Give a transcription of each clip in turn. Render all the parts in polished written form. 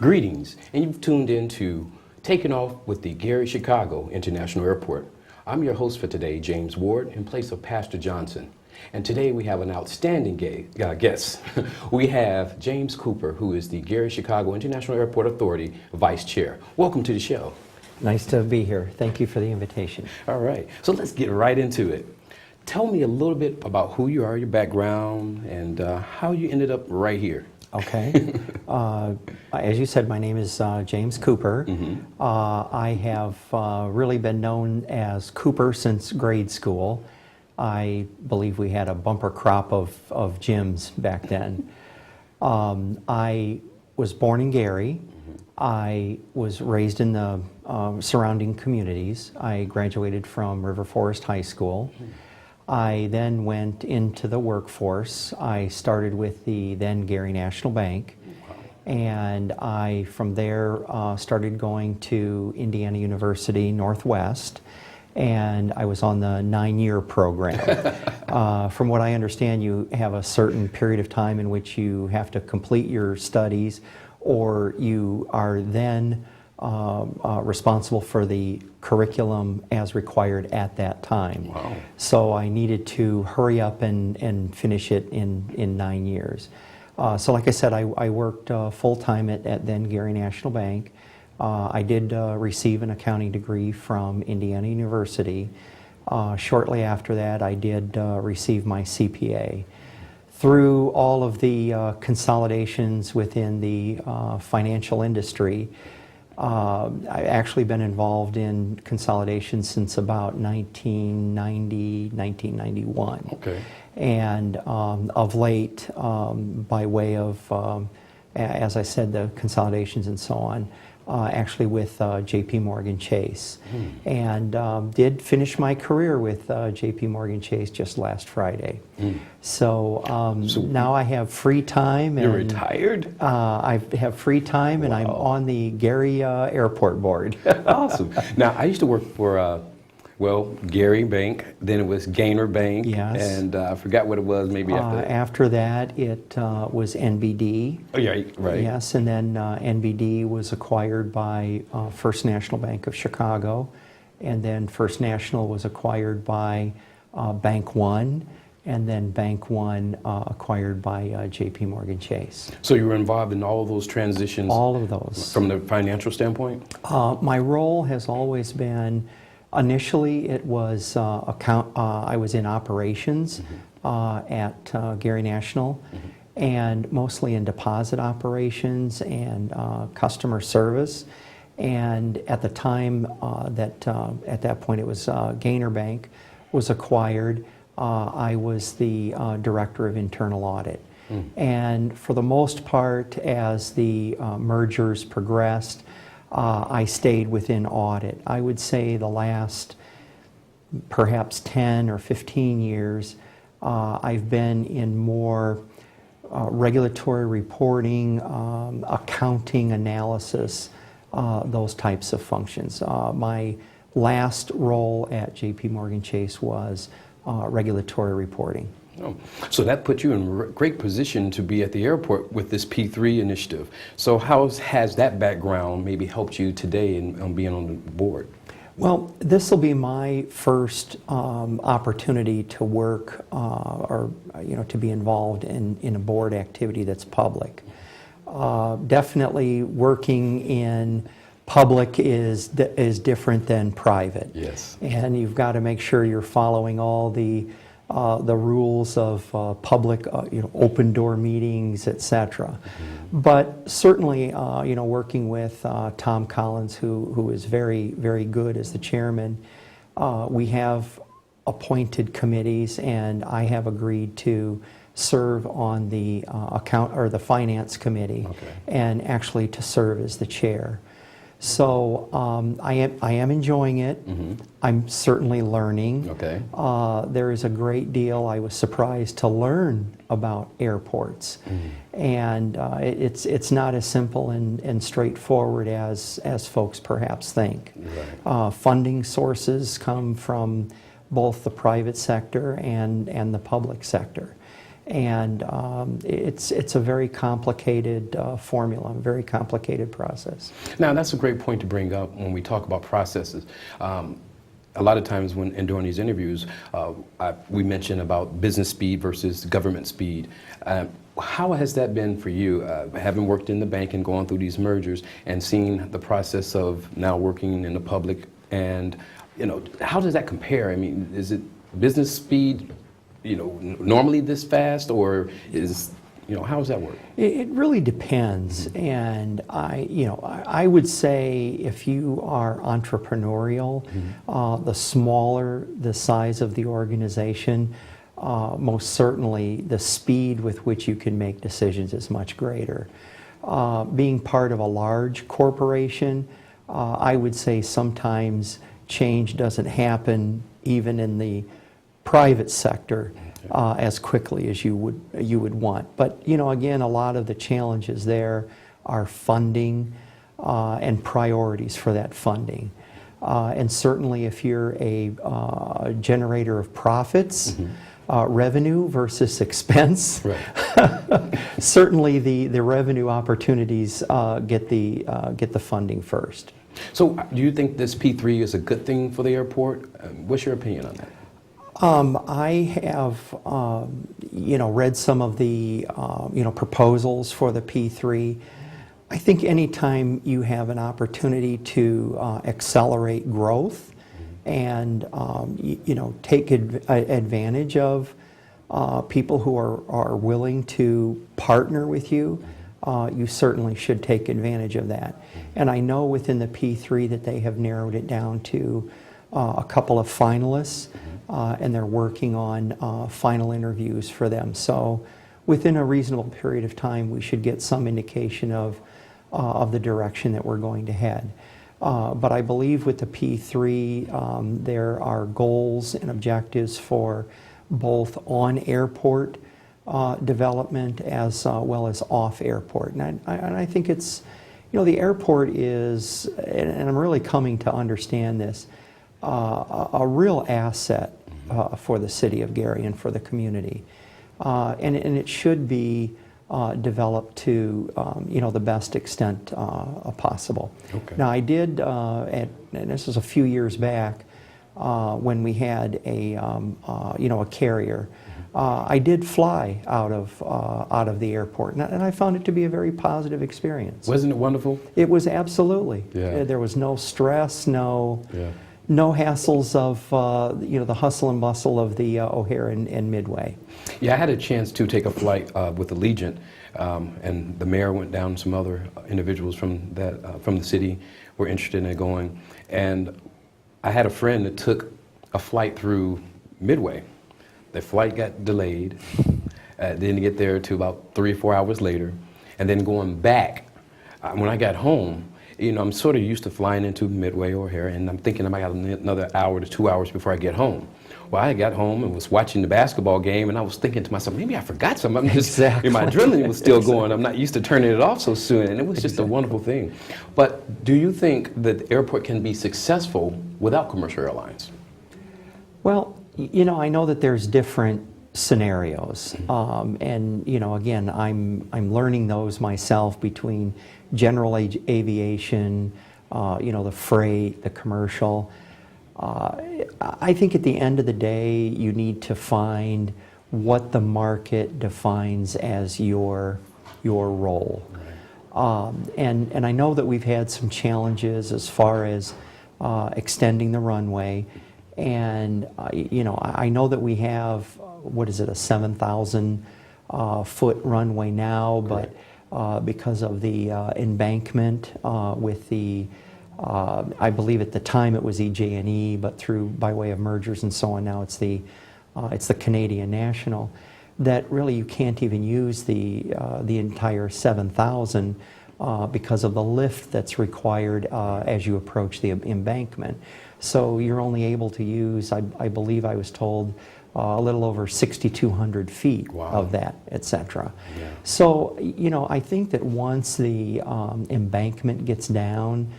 Greetings, and you've tuned in to Taking Off with the Gary Chicago International Airport. I'm your host for today, James Ward, in place of Pastor Johnson. And today we have an outstanding guest. We have James Cooper, who is the Gary Chicago International Airport Authority Vice Chair. Welcome to the show. Nice to be here. Thank you for the invitation. All right, so let's get right into it. Tell me a little bit about who you are, your background, and how you ended up right here. Okay. As you said, my name is James Cooper. I have really been known as Cooper since grade school. I believe we had a bumper crop of Jims back then. I was born in Gary. I was raised in the surrounding communities. I graduated from River Forest High School. I then went into the workforce. I started with the then Gary National Bank, and I from there started going to Indiana University Northwest, and I was on the 9-year program. From what I understand, you have a certain period of time in which you have to complete your studies, or you are then responsible for the curriculum as required at that time. Wow. So I needed to hurry up and finish it in 9 years. So like I said, I worked full-time at then Gary National Bank. I did receive an accounting degree from Indiana University. Shortly after that, I did receive my CPA. Through all of the consolidations within the financial industry, I've actually been involved in consolidation since about 1990, 1991. Okay. And of late, by way of, as I said, the consolidations and so on, actually with JPMORGAN CHASE. And did finish my career with JPMORGAN CHASE just last Friday. So now I have free time. You're retired? I have free time, and I'm on the Gary Airport Board. Awesome. Now, I used to work for, Gary Bank, then it was Gainer Bank, Yes. and I forgot what it was maybe after that. After that, it was NBD. Oh, yeah, right. Yes, and then NBD was acquired by First National Bank of Chicago, and then First National was acquired by Bank One, and then Bank One acquired by JPMORGAN CHASE. So you were involved in all of those transitions? All of those. From the financial standpoint? My role has always been, initially it was I was in operations at Gary National, and mostly in deposit operations and customer service. And at the time at that point it was Gainer Bank was acquired, I was the director of internal audit. And for the most part, as the mergers progressed, I stayed within audit. I would say the last perhaps 10 or 15 years, I've been in more regulatory reporting, accounting analysis, those types of functions. My last role at JPMORGAN CHASE was regulatory reporting. Oh, so that put you in a great position to be at the airport with this P3 initiative. So how has that background maybe helped you today in being on the board? Well, this will be my first opportunity to work or to be involved in a board activity that's public. Definitely working in public is different than private. Yes. And you've got to make sure you're following all the rules of public, open door meetings, etc. But certainly, working with Tom Collins, who is very, very good as the chairman, we have appointed committees, and I have agreed to serve on the the finance committee, and actually to serve as the chair. So I am enjoying it. I'm certainly learning. Okay. There is a great deal I was surprised to learn about airports, and it's not as simple and straightforward as folks perhaps think. Right. Funding sources come from both the private sector and the public sector. And it's a very complicated formula, a very complicated process. Now, that's a great point to bring up when we talk about processes. A lot of times during these interviews, we mention about business speed versus government speed. How has that been for you, having worked in the bank and going through these mergers and seeing the process of now working in the public? And, how does that compare? I mean, is it business speed, normally this fast, or how does that work? It really depends, and I would say if you are entrepreneurial, the smaller the size of the organization, most certainly the speed with which you can make decisions is much greater. Being part of a large corporation, I would say sometimes change doesn't happen even in the private sector as quickly as you would want. But again, a lot of the challenges there are funding and priorities for that funding. And certainly if you're a generator of profits, revenue versus expense, right. Certainly the revenue opportunities get the funding first. So do you think this P3 is a good thing for the airport? What's your opinion on that? I have, read some of the, proposals for the P3. I think anytime you have an opportunity to accelerate growth and, take advantage of people who are willing to partner with you, you certainly should take advantage of that. And I know within the P3 that they have narrowed it down to a couple of finalists. And they're working on final interviews for them. So within a reasonable period of time, we should get some indication of the direction that we're going to head. But I believe with the P3, there are goals and objectives for both on-airport development as well as off-airport. And I think it's, the airport is, and I'm really coming to understand this, a real asset for the city of Gary and for the community. And it should be developed to, the best extent possible. Okay. Now, I did, and this was a few years back, when we had a carrier, I did fly out of the airport, and I found it to be a very positive experience. Wasn't it wonderful? It was absolutely. Yeah. There was no stress, no Yeah. hassles of the hustle and bustle of the O'Hare and Midway. Yeah, I had a chance to take a flight with Allegiant, and the mayor went down. Some other individuals from the city were interested in going, and I had a friend that took a flight through Midway. The flight got delayed, didn't get there till about 3 or 4 hours later, and then going back. When I got home, I'm sort of used to flying into Midway or O'Hare, and I'm thinking I might have another hour to 2 hours before I get home. Well, I got home and was watching the basketball game, and I was thinking to myself, maybe I forgot something. Exactly. My adrenaline was still going. I'm not used to turning it off so soon, and it was just a wonderful thing. But do you think that the airport can be successful without commercial airlines? Well, I know that there's different scenarios, and again, I'm learning those myself between general aviation, the freight, the commercial. I think at the end of the day, you need to find what the market defines as your role. And I know that we've had some challenges as far as extending the runway, and I know that we have, a 7,000 foot runway now, but because of the embankment with the I believe at the time it was EJ&E, but by way of mergers and so on, now it's the Canadian National, that really you can't even use the entire 7,000 because of the lift that's required as you approach the embankment. So you're only able to use, I believe I was told, a little over 6,200 feet of that, etc. Yeah. So, I think that once the embankment gets down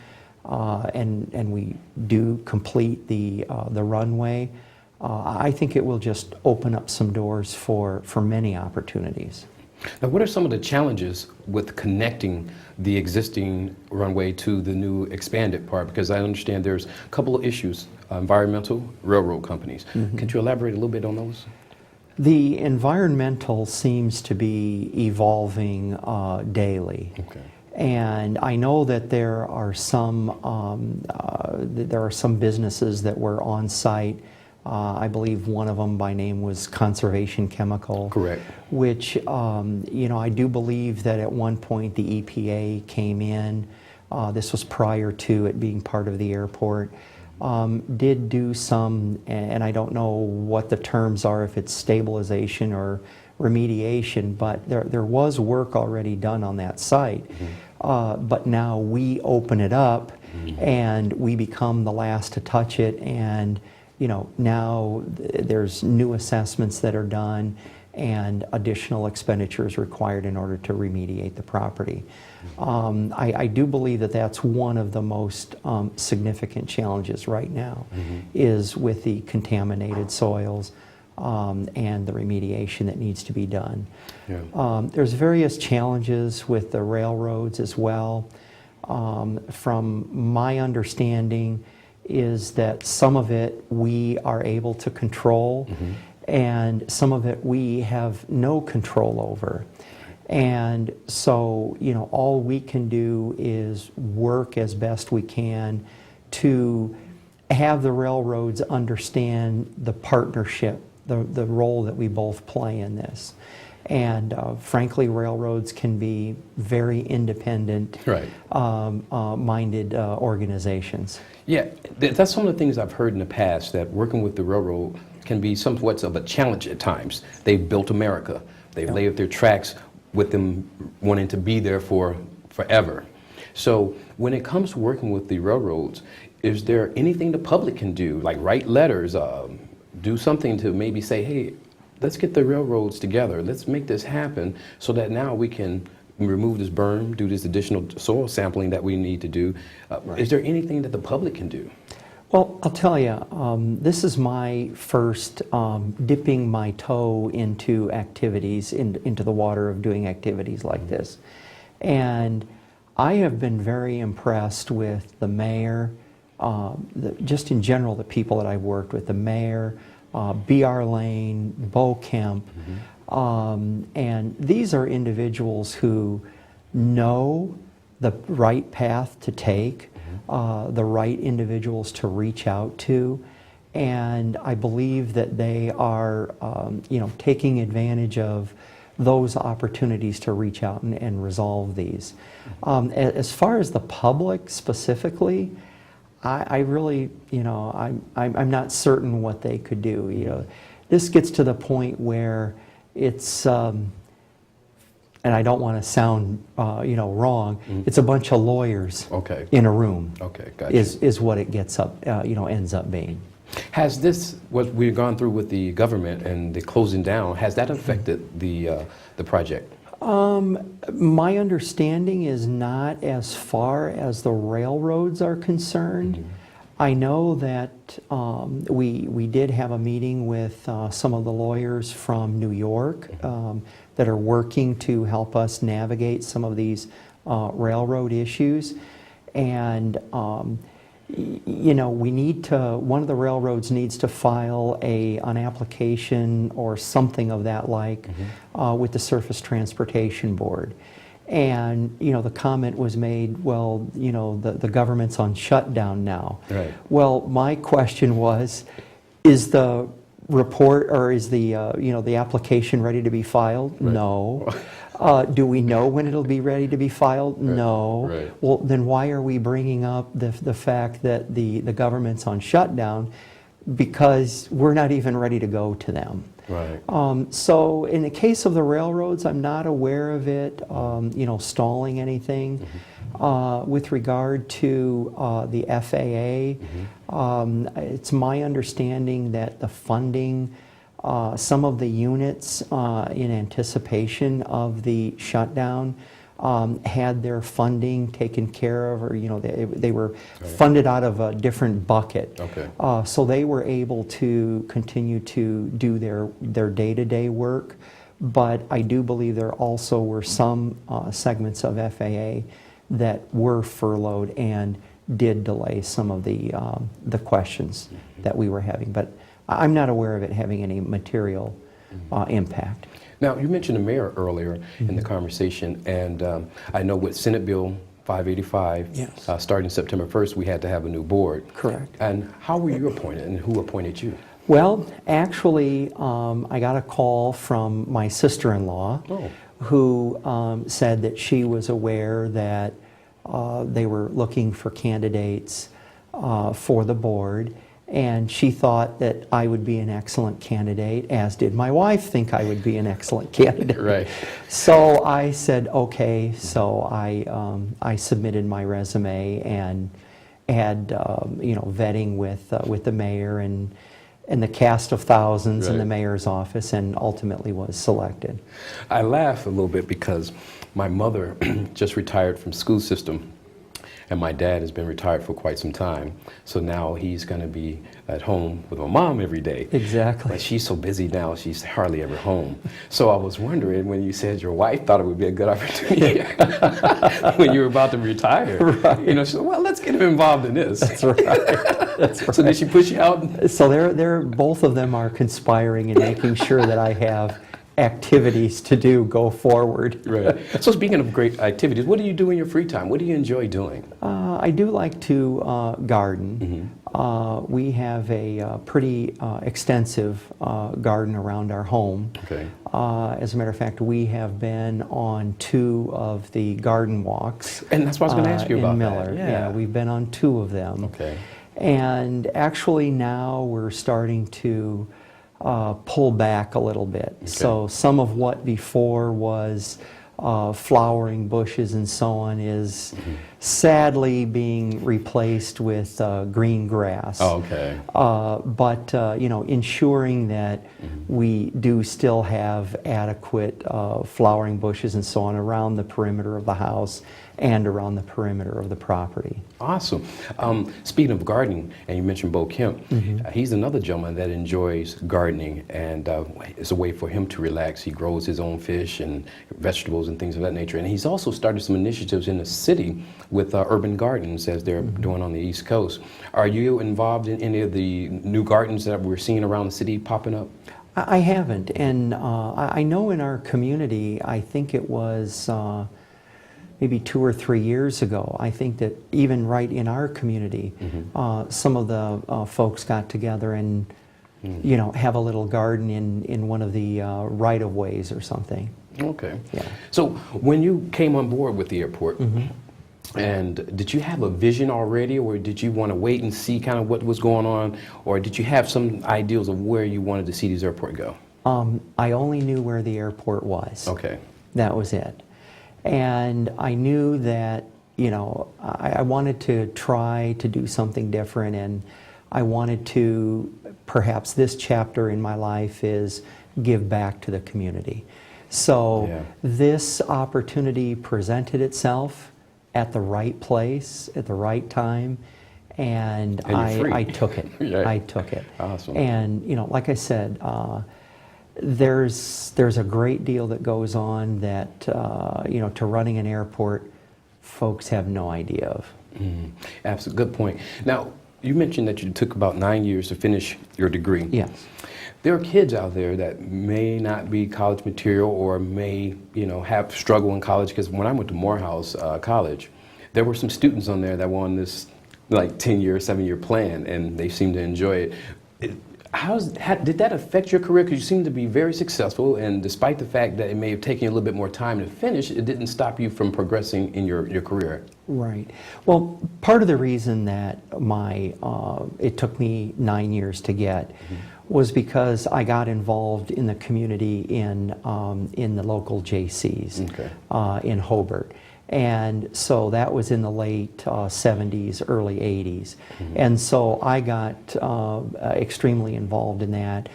and we do complete the runway, I think it will just open up some doors for many opportunities. Now, what are some of the challenges with connecting the existing runway to the new expanded part? Because I understand there's a couple of issues, environmental, railroad companies. Could you elaborate a little bit on those? The environmental seems to be evolving daily. Okay. And I know that there are some businesses that were on site. I believe one of them by name was Conservation Chemical. Correct. Which, I do believe that at one point the EPA came in. This was prior to it being part of the airport. Did do some, and I don't know what the terms are, if it's stabilization or remediation, but there was work already done on that site. But now we open it up and we become the last to touch it, and now there's new assessments that are done and additional expenditures required in order to remediate the property. I do believe that that's one of the most significant challenges right now, is with the contaminated soils and the remediation that needs to be done. Yeah. There's various challenges with the railroads as well. From my understanding is that some of it we are able to control, and some of it we have no control over. And so, all we can do is work as best we can to have the railroads understand the partnership, the role that we both play in this. And frankly, railroads can be very independent, minded organizations. Yeah, that's some of the things I've heard in the past, that working with the railroad can be somewhat of a challenge at times. They've built America. They've laid their tracks with them wanting to be there for forever. So when it comes to working with the railroads, is there anything the public can do, like write letters, do something to maybe say, hey, let's get the railroads together, let's make this happen so that now we can remove this berm, do this additional soil sampling that we need to do. Is there anything that the public can do? Well, I'll tell you, this is my first dipping my toe into activities, into the water of doing activities like this. And I have been very impressed with the mayor, just in general, the people that I've worked with, the mayor, B.R. Lane, Bo Kemp, and these are individuals who know the right path to take, the right individuals to reach out to, and I believe that they are, taking advantage of those opportunities to reach out and resolve these. As far as the public specifically, I really, I'm not certain what they could do. This gets to the point where it's, and I don't want to sound, wrong. It's a bunch of lawyers in a room. Okay, gotcha. Is what it gets up, ends up being. Has this, what we've gone through with the government and the closing down, has that affected the project? My understanding is not as far as the railroads are concerned. I know that we did have a meeting with some of the lawyers from New York that are working to help us navigate some of these railroad issues. And we need to, one of the railroads needs to file an application or something of that like with the Surface Transportation Board. And, the comment was made, well, the government's on shutdown now. Right. Well, my question was, is the report or is the, the application ready to be filed? Right. No. Do we know when it'll be ready to be filed? Right. No. Right. Well, then why are we bringing up the fact that the government's on shutdown? Because we're not even ready to go to them. Right. So in the case of the railroads, I'm not aware of it, stalling anything. With regard to the FAA, it's my understanding that the funding, some of the units in anticipation of the shutdown had their funding taken care of, or they were funded out of a different bucket. Okay. So they were able to continue to do their day-to-day work. But I do believe there also were some segments of FAA that were furloughed and did delay some of the questions that we were having. But I'm not aware of it having any material impact. Now, you mentioned the mayor earlier in the conversation, and I know with Senate Bill 585, Yes. Starting September 1st, we had to have a new board. Correct. And how were you appointed, and who appointed you? Well, actually, I got a call from my sister-in-law who said that she was aware that they were looking for candidates for the board, and she thought that I would be an excellent candidate, as did my wife think I would be an excellent candidate. Right. So I said, okay, so I submitted my resume and had vetting with the mayor and the cast of thousands in the mayor's office, and ultimately was selected. I laugh a little bit because my mother just retired from school system, and my dad has been retired for quite some time. So now he's going to be at home with my mom every day. Exactly. But she's so busy now, she's hardly ever home. So I was wondering, when you said your wife thought it would be a good opportunity when you were about to retire, Right. she said, well, let's get him involved in this. That's right. That's right. So did she push you out? So they're both of them are conspiring and making sure that I have activities to do go forward. Right. So speaking of great activities, what do you do in your free time? What do you enjoy doing? I do like to garden. We have a pretty extensive garden around our home. Okay. As a matter of fact, we have been on 2 of the garden walks. And that's what I was going to ask you about in that. Miller. Yeah, we've been on 2 of them. Okay. And actually now we're starting to pull back a little bit. Okay. So some of what before was flowering bushes and so on is sadly being replaced with green grass. Oh, okay. But ensuring that we do still have adequate flowering bushes and so on around the perimeter of the house and around the perimeter of the property. Awesome. Speaking of gardening, and you mentioned Bo Kemp, he's another gentleman that enjoys gardening, and it's a way for him to relax. He grows his own fish and vegetables and things of that nature. And he's also started some initiatives in the city with urban gardens, as they're doing on the East Coast. Are you involved in any of the new gardens that we're seeing around the city popping up? I haven't, and I know in our community, I think it was maybe 2 or 3 years ago, I think that even right in our community, some of the folks got together and have a little garden in one of the right-of-ways or something. Okay. Yeah. So when you came on board with the airport, and did you have a vision already, or did you want to wait and see kind of what was going on, or did you have some ideals of where you wanted to see this airport go? I only knew where the airport was. Okay. That was it. And I knew that, I wanted to try to do something different, and I wanted to, perhaps this chapter in my life is give back to the community. So this opportunity presented itself at the right place, at the right time, and I took it. Right. I took it. Awesome. And, like I said, there's a great deal that goes on that, to running an airport, folks have no idea of. Absolutely. Good point. Now, you mentioned that you took about 9 years to finish your degree. Yes. There are kids out there that may not be college material, or may, have struggle in college, because when I went to Morehouse College, there were some students on there that were on this 10-year, 7-year plan, and they seemed to enjoy it. Did that affect your career? Because you seem to be very successful, and despite the fact that it may have taken you a little bit more time to finish, it didn't stop you from progressing in your career. Right. Well, part of the reason that it took me 9 years to get was because I got involved in the community in the local JCs in Hobart. And so that was in the late 70s, early 80s. And so I got extremely involved in that,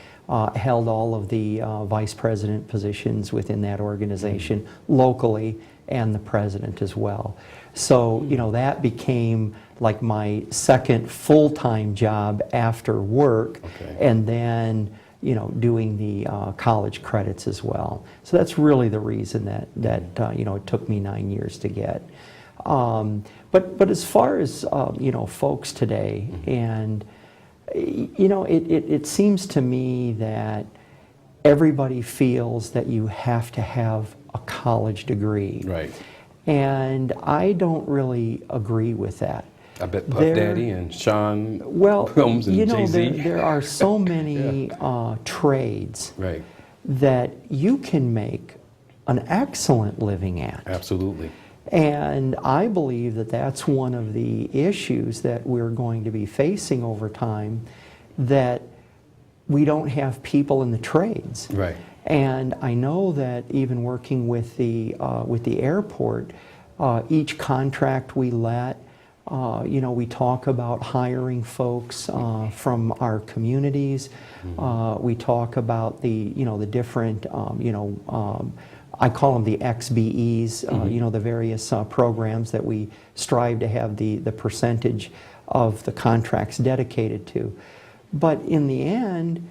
held all of the vice president positions within that organization locally and the president as well. So, that became like my second full-time job after work, and then, doing the college credits as well. So that's really the reason that it took me 9 years to get. But as far as, folks today, and, it seems to me that everybody feels that you have to have a college degree. Right. And I don't really agree with that. I bet Puff Daddy and Sean Films and Jay-Z. There are so many trades Right. that you can make an excellent living at. Absolutely. And I believe that that's one of the issues that we're going to be facing over time, that we don't have people in the trades. Right. And I know that even working with the airport, each contract we let, we talk about hiring folks from our communities. We talk about the different, I call them the XBEs, the various programs that we strive to have the percentage of the contracts dedicated to. But in the end,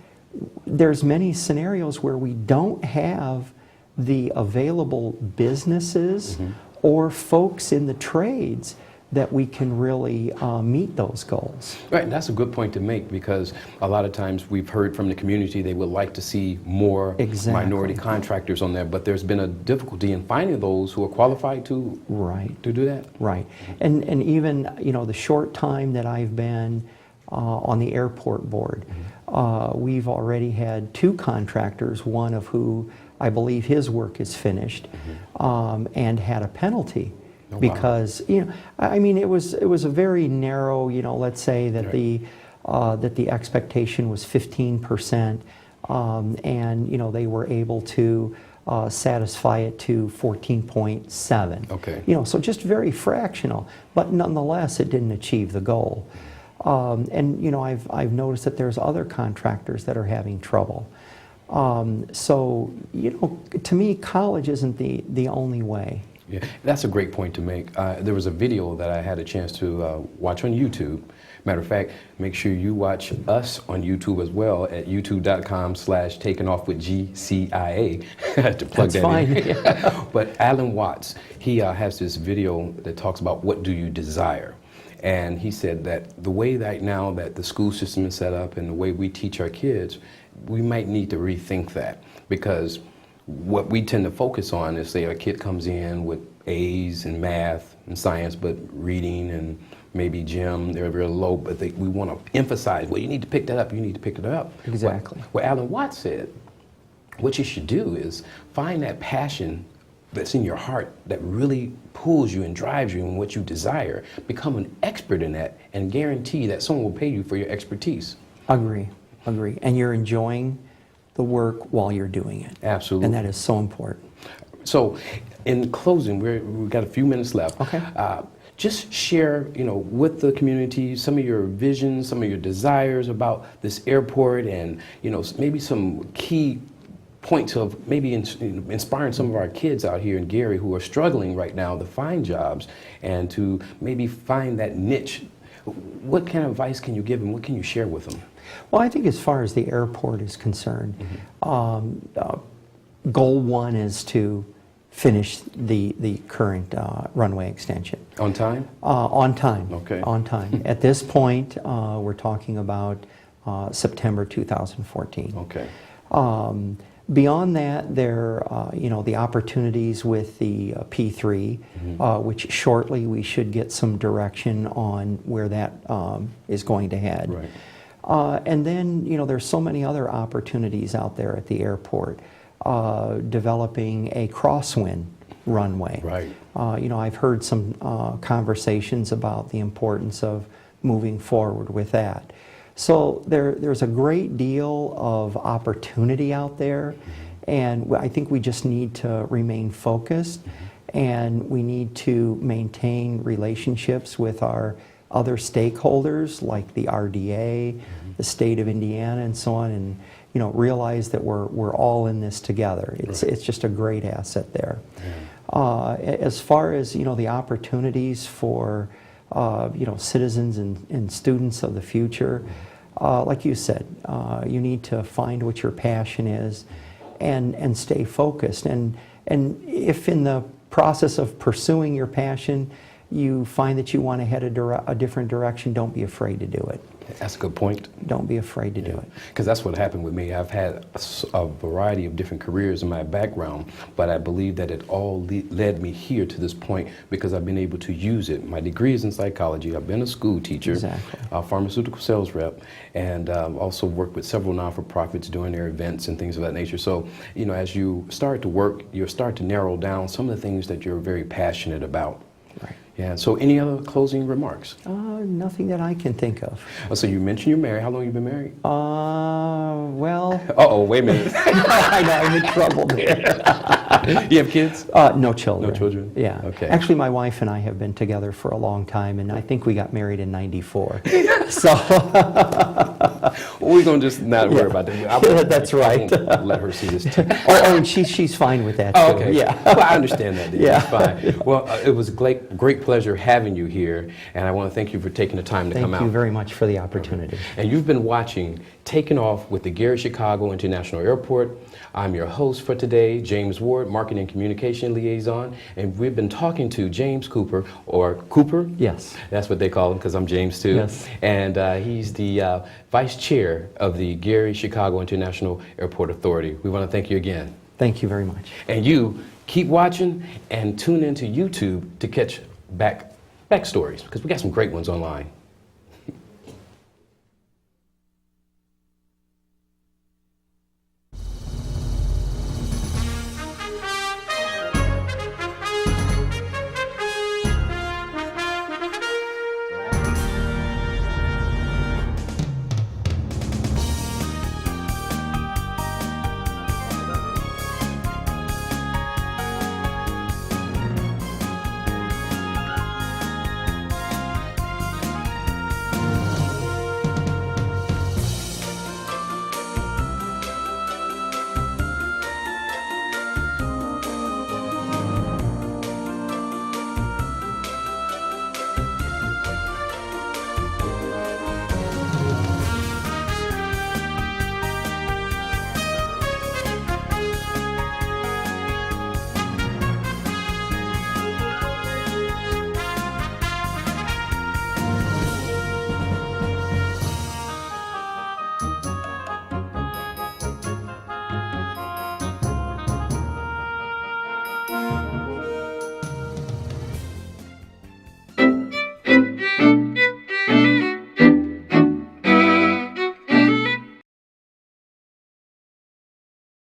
there's many scenarios where we don't have the available businesses or folks in the trades that we can really meet those goals. Right, and that's a good point to make, because a lot of times we've heard from the community they would like to see more minority contractors on there, but there's been a difficulty in finding those who are qualified to do that. Right, and even the short time that I've been on the airport board, we've already had 2 contractors, one of who I believe his work is finished, and had a penalty. Because it was a very narrow, let's say that the expectation was 15%, and they were able to satisfy it to 14.7. Okay. So just very fractional, but nonetheless it didn't achieve the goal. And I've noticed that there's other contractors that are having trouble. So to me, college isn't the only way. Yeah, that's a great point to make. There was a video that I had a chance to watch on YouTube. Matter of fact, make sure you watch us on YouTube as well at youtube.com/takenoffwithGCIA. I had to plug That's that fine. in. But Alan Watts, he has this video that talks about what do you desire. And he said that the way right now that the school system is set up and the way we teach our kids, we might need to rethink that, because what we tend to focus on is, say, a kid comes in with A's in math and science, but reading and maybe gym, they're real low, but we want to emphasize, well, you need to pick that up, you need to pick it up. Exactly. What Alan Watts said, what you should do is find that passion that's in your heart that really pulls you and drives you in what you desire, become an expert in that, and guarantee that someone will pay you for your expertise. Agree. And you're enjoying the work while you're doing it. Absolutely. And that is so important. So, in closing, we've got a few minutes left. Okay. Just share, with the community some of your visions, some of your desires about this airport, and maybe some key points of maybe inspiring some of our kids out here in Gary who are struggling right now to find jobs and to maybe find that niche. What kind of advice can you give them? What can you share with them? Well, I think as far as the airport is concerned, goal 1 is to finish the current runway extension. On time? On time. Okay. On time. At this point, we're talking about September 2014. Okay. Beyond that, there, the opportunities with the P3, which shortly we should get some direction on where that is going to head. Right. And then, there's so many other opportunities out there at the airport. Developing a crosswind runway. Right. I've heard some conversations about the importance of moving forward with that. So there's a great deal of opportunity out there, and I think we just need to remain focused, and we need to maintain relationships with our other stakeholders like the RDA, the state of Indiana, and so on, and realize that we're all in this together. It's just a great asset there. As far as, the opportunities for, citizens and students of the future, like you said, you need to find what your passion is and stay focused. And if in the process of pursuing your passion, you find that you want to head a different direction, don't be afraid to do it. That's a good point. Don't be afraid to do it. Because that's what happened with me. I've had a variety of different careers in my background, but I believe that it all led me here to this point because I've been able to use it. My degree is in psychology. I've been a school teacher, Exactly. a pharmaceutical sales rep, and also worked with several non-for-profits doing their events and things of that nature. So, as you start to work, you start to narrow down some of the things that you're very passionate about. Right. Yeah. So, any other closing remarks? Nothing that I can think of. So you mentioned you're married. How long have you been married? Well, Uh-oh, wait a minute. I know, I'm in trouble there. You have kids? No children. No children? Yeah. Okay. Actually, my wife and I have been together for a long time, and I think we got married in '94. So We're going to just not worry about that. Yeah, that's right. I won't let her see this too. and she's fine with that, too. Oh, okay. Yeah. Well, I understand that. Yeah. It's fine. Well, it was a great pleasure having you here, and I want to thank you for taking the time to come out. Thank you very much for the opportunity. And you've been watching Taking Off with the Gary Chicago International Airport. I'm your host for today, James Ward, Marketing and Communication Liaison, and we've been talking to James Cooper, or Cooper? Yes. That's what they call him because I'm James too. Yes. And he's the Vice Chair of the Gary Chicago International Airport Authority. We want to thank you again. Thank you very much. And you keep watching and tune into YouTube to catch back stories because we got some great ones online.